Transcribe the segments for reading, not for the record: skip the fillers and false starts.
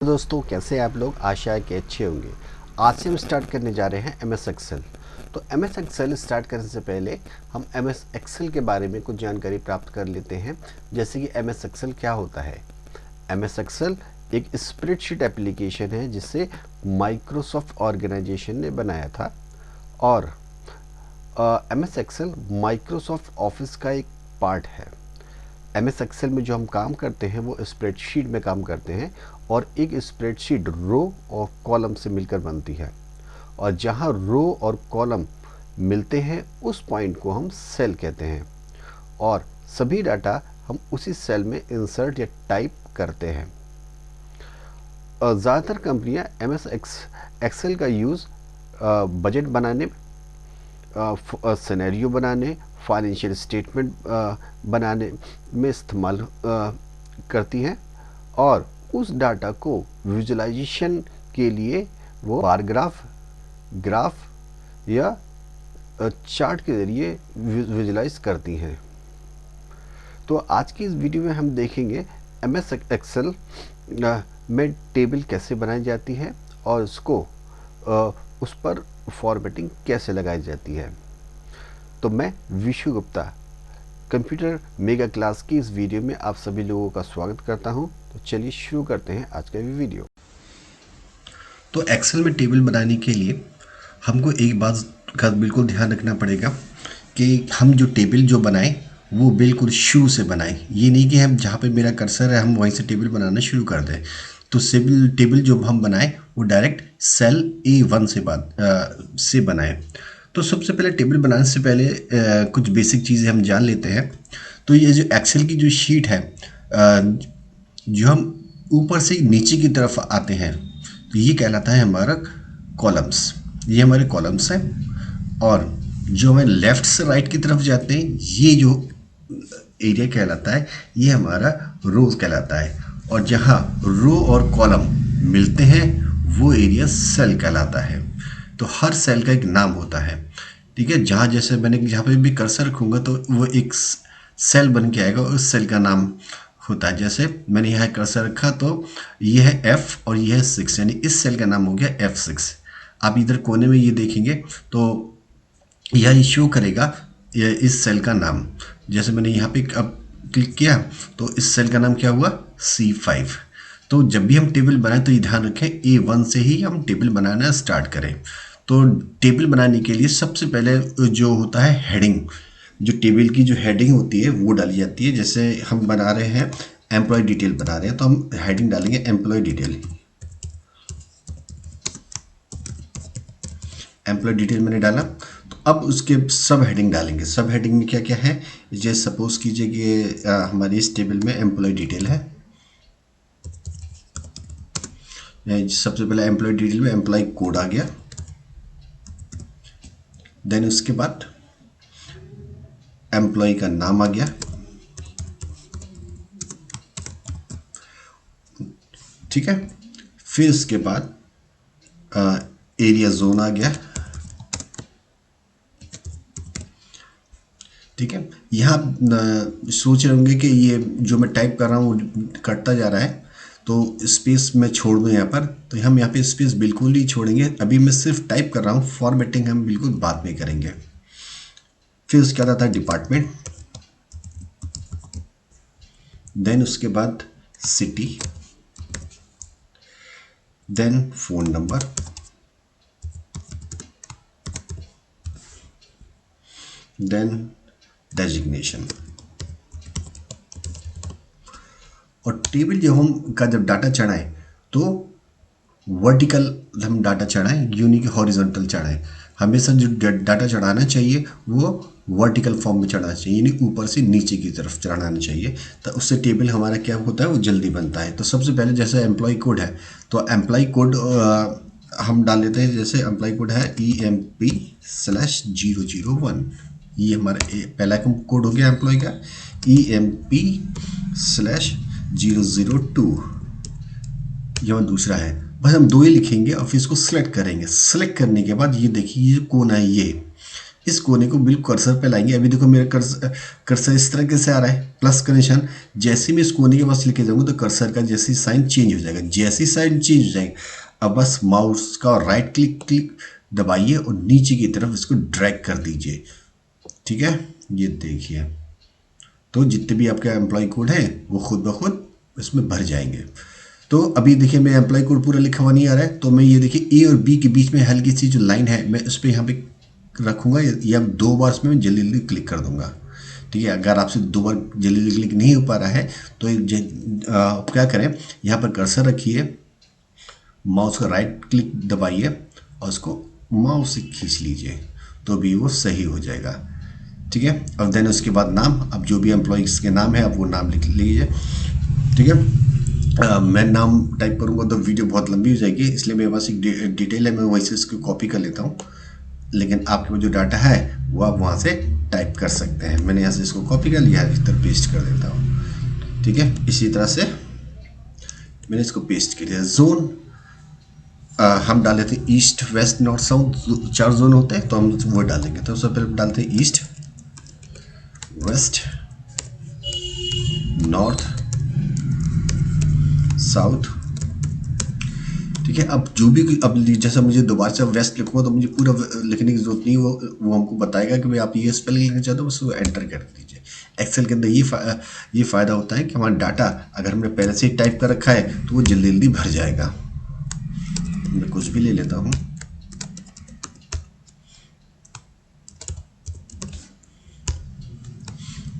तो दोस्तों कैसे हैं आप लोग। आशा है कि अच्छे होंगे। आज से हम स्टार्ट करने जा रहे हैं एमएस एक्सेल। तो एमएस एक्सेल स्टार्ट करने से पहले हम एमएस एक्सेल के बारे में कुछ जानकारी प्राप्त कर लेते हैं। जैसे कि एमएस एक्सेल क्या होता है। एमएस एक्सेल एक स्प्रेडशीट एप्लीकेशन है जिसे माइक्रोसॉफ्ट ऑर्गेनाइजेशन ने बनाया था। और एमएस एक्सेल माइक्रोसॉफ्ट ऑफिस का एक पार्ट है। एमएस एक्सेल में जो हम काम करते हैं वो स्प्रेडशीट में काम करते हैं। और एक स्प्रेडशीट रो और कॉलम से मिलकर बनती है। और जहां रो और कॉलम मिलते हैं उस पॉइंट को हम सेल कहते हैं। और सभी डाटा हम उसी सेल में इंसर्ट या टाइप करते हैं। ज़्यादातर कंपनियां एमएस एक्सेल का यूज़ बजट बनाने, सिनेरियो बनाने, फाइनेंशियल स्टेटमेंट बनाने में इस्तेमाल करती हैं। और उस डाटा को विजुअलाइजेशन के लिए वो बार ग्राफ या चार्ट के ज़रिए विजुलाइज करती हैं। तो आज की इस वीडियो में हम देखेंगे एमएस एक्सेल में टेबल कैसे बनाई जाती है और उसको उस पर फॉर्मेटिंग कैसे लगाई जाती है। तो मैं Vishu Gupta computer mega class की इस वीडियो में आप सभी लोगों का स्वागत करता हूं। तो चलिए शुरू करते हैं आज का वीडियो। तो एक्सेल में टेबल बनाने के लिए हमको एक बात का बिल्कुल ध्यान रखना पड़ेगा कि हम जो टेबल जो बनाएं वो बिल्कुल शुरू से बनाएं। ये नहीं कि हम जहाँ पे मेरा कर्सर है हम वहीं से टेबल बनाना शुरू कर दें। तो टेबल जो हम बनाएं वो डायरेक्ट सेल A1 से बनाएं। तो सबसे पहले टेबल बनाने से पहले कुछ बेसिक चीज़ें हम जान लेते हैं। तो ये जो एक्सेल की जो शीट है, जो हम ऊपर से नीचे की तरफ आते हैं तो ये कहलाता है हमारा कॉलम्स। ये हमारे कॉलम्स हैं। और जो हमें लेफ्ट से राइट की तरफ जाते हैं ये जो एरिया कहलाता है ये हमारा रोज कहलाता है। और जहाँ रो और कॉलम मिलते हैं वो एरिया सेल कहलाता है। तो हर सेल का एक नाम होता है, ठीक है। जहाँ जैसे मैंने जहाँ पे भी कर्सर रखूँगा तो वो एक सेल बन के आएगा और उस सेल का नाम होता है। जैसे मैंने यहाँ कर्सर रखा तो ये है F और ये है 6, यानी इस सेल का नाम हो गया F6। आप इधर कोने में ये देखेंगे तो यह शो करेगा ये इस सेल का नाम। जैसे मैंने यहाँ पे अब क्लिक किया तो इस सेल का नाम क्या हुआ, C5। तो जब भी हम टेबल बनाएं तो ये ध्यान रखें A1 से ही हम टेबल बनाना स्टार्ट करें। तो टेबल बनाने के लिए सबसे पहले जो होता है हेडिंग, जो टेबल की जो हेडिंग होती है वो डाली जाती है। जैसे हम बना रहे हैं एम्प्लॉय डिटेल बना रहे हैं तो हम हेडिंग डालेंगे एम्प्लॉय डिटेल। एम्प्लॉय डिटेल मैंने डाला तो अब उसके सब हेडिंग डालेंगे। सब हेडिंग में क्या क्या है, जैसे सपोज कीजिए कि हमारी इस टेबल में एम्प्लॉय डिटेल है। सबसे पहले एम्प्लॉय डिटेल में एम्प्लॉय कोड आ गया। देन उसके बाद एम्प्लॉय का नाम आ गया। ठीक है। फिर उसके बाद एरिया जोन आ गया। ठीक है। यहाँ सोच रहे होंगे कि ये जो मैं टाइप कर रहा हूँ वो कटता जा रहा है तो स्पेस मैं छोड़ दूँ यहाँ पर। तो हम यहाँ पे स्पेस बिल्कुल ही छोड़ेंगे। अभी मैं सिर्फ टाइप कर रहा हूँ, फॉर्मेटिंग हम बिल्कुल बाद में करेंगे। फिर उसके बाद आता है डिपार्टमेंट। देन उसके बाद city, then phone number, then designation. और टेबल जब डाटा चढ़ाएं तो वर्टिकल हम डाटा चढ़ाएं, यूं नहीं कि हॉरिजॉन्टल चढ़ाएं। हमेशा जो डाटा चढ़ाना चाहिए वो वर्टिकल फॉर्म में चढ़ाना चाहिए, यानी ऊपर से नीचे की तरफ चढ़ाना चाहिए। तो उससे टेबल हमारा क्या होता है, वो जल्दी बनता है। तो सबसे पहले जैसे एम्प्लॉय कोड है तो एम्प्लॉय कोड हम डाल देते हैं। जैसे एम्प्लॉय कोड है EMP/001। ये हमारा पहला कोड हो गया एम्प्लॉय का, EMP/002। ये और दूसरा है। बस हम दो ही लिखेंगे और फिर इसको सिलेक्ट करेंगे। सिलेक्ट करने के बाद ये देखिए ये कौन है, ये इस कोने को बिल्कुल कर्सर पे लाएंगे। अभी देखो मेरा कर्सर इस तरह से आ रहा है प्लस का निशान। जैसे मैं इस कोने के पास लेके जाऊंगा तो कर्सर का जैसे साइन चेंज हो जाएगा। जैसे साइन चेंज हो जाएगा अब बस माउस का राइट क्लिक दबाइए और नीचे की तरफ इसको ड्रैग कर दीजिए। ठीक है, ये देखिए तो जितने भी आपके एम्प्लॉय कोड हैं वो खुद ब खुद इसमें भर जाएंगे। तो अभी देखिए मैं एम्प्लॉय कोड पूरा लिखा हुआ नहीं आ रहा है, तो मैं ये देखिए ए और बी के बीच में हल्की सी जो लाइन है मैं उस पर यहाँ पे रखूँगा या 2 बार इसमें मैं जल्दी जल्दी क्लिक कर दूंगा। ठीक है, अगर आपसे 2 बार जल्दी जल्दी क्लिक नहीं हो पा रहा है तो क्या करें, यहाँ पर कर्सर रखिए, माउस का राइट क्लिक दबाइए और उसको माउस से खींच लीजिए तो भी वो सही हो जाएगा। ठीक है, और देन उसके बाद नाम, अब जो भी एम्प्लॉइज के नाम है अब वो नाम लिख लीजिए। ठीक है, मैं नाम टाइप करूँगा तो वीडियो बहुत लंबी हो जाएगी, इसलिए मेरे पास एक डिटेल है, मैं वहीं से इसको कॉपी कर लेता हूँ। लेकिन आपके पास जो डाटा है वो आप वहाँ से टाइप कर सकते हैं। मैंने यहाँ से इसको कॉपी कर लिया है, इधर पेस्ट कर देता हूँ। ठीक है, इसी तरह से मैंने इसको पेस्ट कर दिया। जोन हम डाल देते हैं east west north south, 4 zone होते हैं तो हम वो डालेंगे। तो सबसे पहले डालते हैं ईस्ट वेस्ट नॉर्थ साउथ। ठीक है, अब जो भी अब जैसा मुझे दोबारा से वेस्ट लिखूंगा तो मुझे पूरा लिखने की जरूरत नहीं, वो हमको बताएगा कि भाई आप ये स्पेलिंग लिखना चाहते हो, बस वो एंटर कर दीजिए। एक्सेल के अंदर ये फ़ायदा होता है कि हमारा डाटा अगर हमने पहले से ही टाइप कर रखा है तो वो जल्दी जल्दी भर जाएगा। मैं कुछ भी ले लेता हूँ,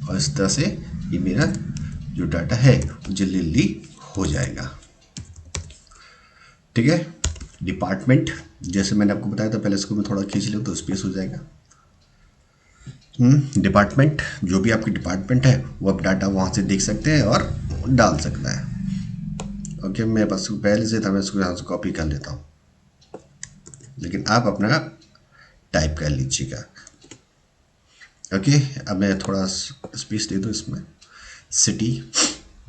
और इस तरह से ये मेरा जो डाटा है वो जल्दी जल्दी हो जाएगा। ठीक है, डिपार्टमेंट जैसे मैंने आपको बताया था, पहले इसको मैं थोड़ा खींच लूँ तो स्पेस हो जाएगा। डिपार्टमेंट, जो भी आपकी डिपार्टमेंट है वो आप डाटा वहाँ से देख सकते हैं और डाल सकता है। ओके, मेरे पास पहले से था, मैं इसको यहाँ से कॉपी कर लेता हूँ, लेकिन आप अपना टाइप कर लीजिएगा। ओके, अब मैं थोड़ा स्पेस दे दूँ इसमें। सिटी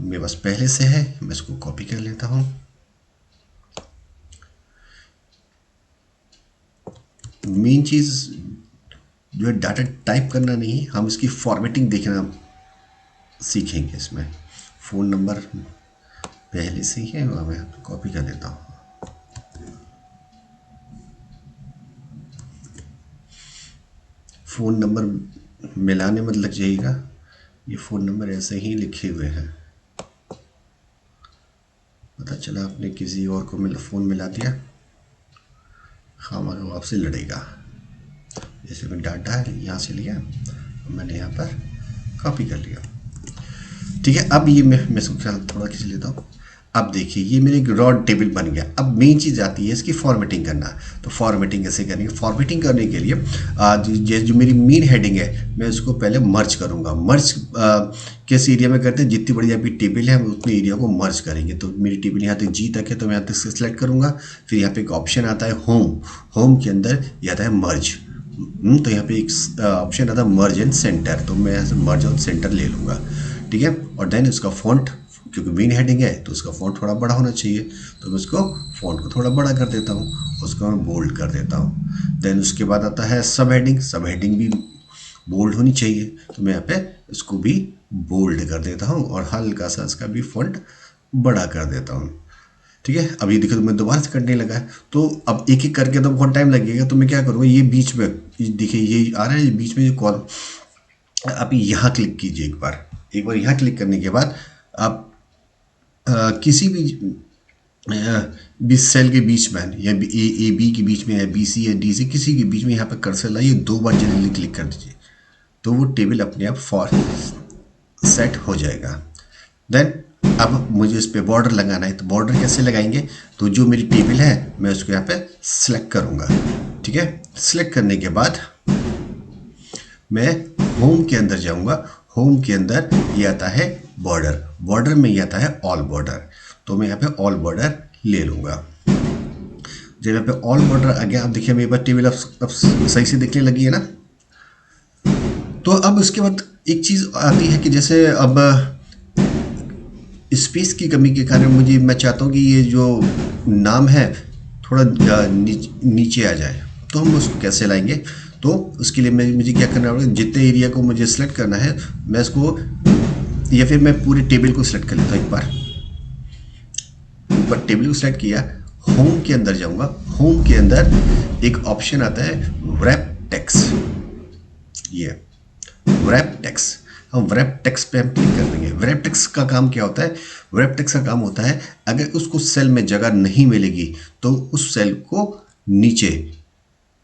मेरे पास पहले से है, मैं इसको कॉपी कर लेता हूँ। मेन चीज़ जो है डाटा टाइप करना नहीं है, हम इसकी फॉर्मेटिंग देखना सीखेंगे। इसमें फ़ोन नंबर पहले से ही है, वह मैं कॉपी कर लेता हूँ। फ़ोन नंबर मिलाने मत लग जाइएगा, ये फ़ोन नंबर ऐसे ही लिखे हुए हैं। पता चला आपने किसी और को फ़ोन मिला दिया, हाँ मगर वो आपसे लड़ेगा। जैसे मैं डाटा है यहाँ से लिया, मैंने यहाँ पर कॉपी कर लिया। ठीक है, अब ये मैं इसको थोड़ा खींच लेता हूँ। अब देखिए ये मेरे एक रॉ टेबल बन गया। अब मेन चीज़ आती है इसकी फॉर्मेटिंग करना। तो फॉर्मेटिंग कैसे करेंगे? फॉर्मेटिंग करने के लिए जो मेरी मेन हेडिंग है मैं उसको पहले मर्ज करूँगा। मर्ज किस एरिया में करते हैं? जितनी बड़ी आपकी टेबल है हम उतने एरिया को मर्ज करेंगे। तो मेरी टेबल यहाँ तक जी तक है तो मैं यहाँ तक सेलेक्ट करूँगा। फिर यहाँ पे एक ऑप्शन आता है होम के अंदर ये आता है मर्ज। तो यहाँ पे एक ऑप्शन आता है मर्ज एंड सेंटर, तो मैं यहाँ से मर्ज और सेंटर ले लूँगा। ठीक है, और देन उसका फॉन्ट, क्योंकि मेन हेडिंग है तो उसका फॉन्ट थोड़ा बड़ा होना चाहिए, तो मैं उसको फॉन्ट को थोड़ा बड़ा कर देता हूँ, उसको मैं बोल्ड कर देता हूँ। देन उसके बाद आता है सब हेडिंग। सब हेडिंग भी बोल्ड होनी चाहिए, तो मैं यहाँ पे इसको भी बोल्ड कर देता हूँ और हल्का सा इसका भी फॉन्ट बड़ा कर देता हूँ। ठीक है, अब ये देखो तो मैं दोबारा से करने लगा है, तो अब एक एक करके तो बहुत टाइम लगेगा। तो मैं क्या करूँगा, ये बीच में देखिए ये आ रहा है, ये बीच में जो कॉलम, आप यहाँ क्लिक कीजिए एक बार यहाँ क्लिक करने के बाद आप किसी भी सेल के बीच में या ए बी के बीच में या बी सी या डी से किसी के बीच में यहाँ पर कर्सर लाइए, 2 बार जल्दी क्लिक कर दीजिए तो वो टेबल अपने आप सेट हो जाएगा। देन अब मुझे इस पे बॉर्डर लगाना है, तो बॉर्डर कैसे लगाएंगे? तो जो मेरी टेबल है मैं उसको यहाँ पे सिलेक्ट करूँगा। ठीक है, सिलेक्ट करने के बाद मैं होम के अंदर जाऊँगा। होम के अंदर ये आता है बॉर्डर, बॉर्डर में ये आता है ऑल बॉर्डर, तो मैं यहाँ पे ऑल बॉर्डर ले लूँगा। जब यहाँ पे ऑल बॉर्डर आ गया, अब देखिए मेरे पास टेबल अब सही से दिखने लगी है ना। तो अब उसके बाद एक चीज़ आती है कि जैसे अब स्पेस की कमी के कारण मैं चाहता हूँ कि ये जो नाम है थोड़ा नीचे आ जाए, तो हम उसको कैसे लाएंगे? तो उसके लिए मुझे क्या करना होगा, जितने एरिया को मुझे सेलेक्ट करना है मैं इसको, या फिर मैं पूरे टेबल को सिलेक्ट कर लेता हूँ। एक बार टेबल को सिलेक्ट किया, होम के अंदर जाऊंगा। होम के अंदर एक ऑप्शन आता है व्रैप टेक्स्ट, ये व्रैप टेक्स्ट। हम व्रैप टेक्स्ट पे हम क्लिक कर देंगे। व्रैप टेक्स्ट का काम क्या होता है? व्रैप टेक्स्ट का काम होता है अगर उसको सेल में जगह नहीं मिलेगी तो उस सेल को नीचे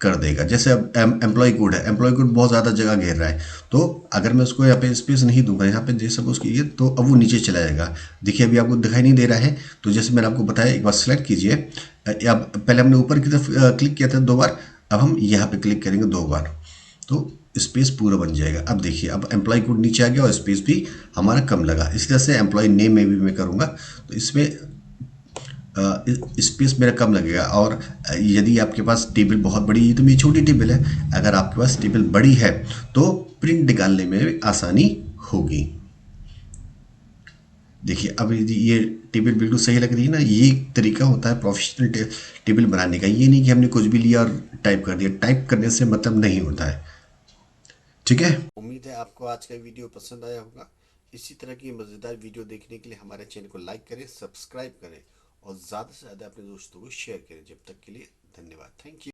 कर देगा। जैसे अब एम्प्लॉय कोड है, एम्प्लॉय कोड बहुत ज़्यादा जगह घेर रहा है, तो अगर मैं उसको यहाँ पे स्पेस नहीं दूंगा, यहाँ पे जैसे सपोज कीजिए, तो अब वो नीचे चला जाएगा। देखिए अभी आपको दिखाई नहीं दे रहा है। तो जैसे मैंने आपको बताया, एक बार सेलेक्ट कीजिए। अब पहले हमने ऊपर की तरफ क्लिक किया था 2 बार, अब हम यहाँ पे क्लिक करेंगे 2 बार, तो स्पेस पूरा बन जाएगा। अब देखिए अब एम्प्लॉय कोड नीचे आ गया और स्पेस भी हमारा कम लगा। इसी तरह से एम्प्लॉय नेम में भी मैं करूँगा तो इसमें स्पेस मेरा कम लगेगा। और यदि आपके पास टेबल बहुत बड़ी है, तो मेरी छोटी टेबल है, अगर आपके पास टेबल बड़ी है तो प्रिंट निकालने में भी आसानी होगी। देखिए अब ये टेबल बिल्कुल सही लग रही है ना। ये एक तरीका होता है प्रोफेशनल टेबल बनाने का। ये नहीं कि हमने कुछ भी लिया और टाइप कर दिया। टाइप करने से मतलब नहीं होता है। ठीक है। उम्मीद है आपको आज का वीडियो पसंद आया होगा। इसी तरह की मज़ेदार वीडियो देखने के लिए हमारे चैनल को लाइक करें, सब्सक्राइब करें और ज़्यादा से ज़्यादा अपने दोस्तों को शेयर करें। जब तक के लिए धन्यवाद। Thank you.